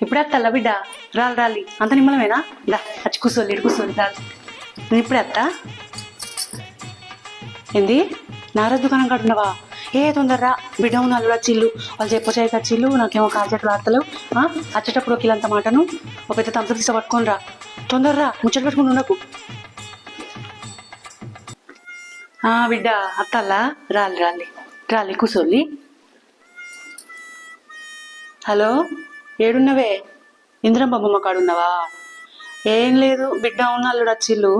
ఇప్పుడే అత్త బిడ్డ రాలి రాలి అంత నిమ్మలమేనా దా వచ్చి కూర్చోలి ఇటు కూర్చోలి రాలి నేను ఇప్పుడే అత్త ఏంది నారాజ్ దుకాణం కాడున్నావా ఏ తొందరరా బిడ్డ ఉన్న అల్లుడు వచ్చిల్లు వాళ్ళు చెప్పొచ్చాయి వచ్చిల్లు నాకేమో కాల్చెట్లు ఆడతలేవు వచ్చేటప్పుడు ఒక కిలంత మాటను ఒక పెద్ద తంస తీస పట్టుకొని రా తొందరరా ముచ్చట పెట్టుకుని ఉండకు బిడ్డ అత్తల్లా రాలి రాలి రాలి కూర్చోలి హలో ఏడున్నవే ఇంద్రం బొమ్మమ్మ కాడున్నావా ఏం లేదు బిడ్డ ఉన్న అల్లుడు వచ్చిల్లు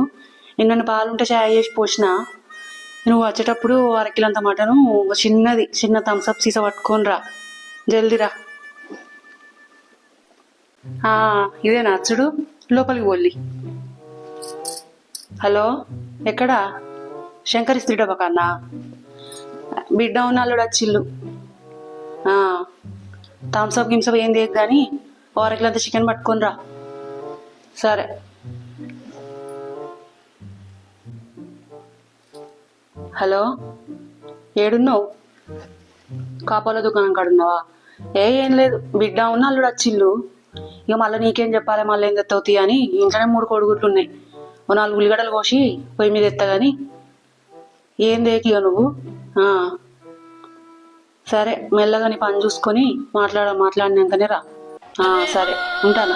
నిన్న పాలుంటే చాయ్ చేసి పోసిన నువ్వు వచ్చేటప్పుడు అరకిలంత మటను చిన్నది చిన్న థమ్స్అప్ సీసా పట్టుకొని రా జల్దిరా ఇదే నచ్చుడు లోపలికి పోల్లి హలో ఎక్కడా శంకర్ ఇస్త్రీ డబ్బా కన్నా బిడ్డ ఉన్న అల్లుడు వచ్చిల్లు థమ్స్అప్ గిమ్సప్ ఏం తీయకు కానీ అరకిలంత చికెన్ పట్టుకొని రా సరే హలో ఏడున్నావు కాపాల దుకాణం కాడున్నావా ఏం లేదు బిడ్డ ఉన్న అల్లుడు వచ్చిల్లు ఇక మళ్ళీ నీకేం చెప్పాలి మళ్ళీ ఏం తెత్తవుతాయి అని ఇంట్లోనే 3 కోడిగుడ్లు ఉన్నాయి 4 ఉల్లిగడ్డలు కోసి పొయ్యి మీద ఎత్తా కానీ ఏం దేకిగా నువ్వు సరే మెల్లగా నీ పని చూసుకొని మాట్లాడినాకనే రా సరే ఉంటాను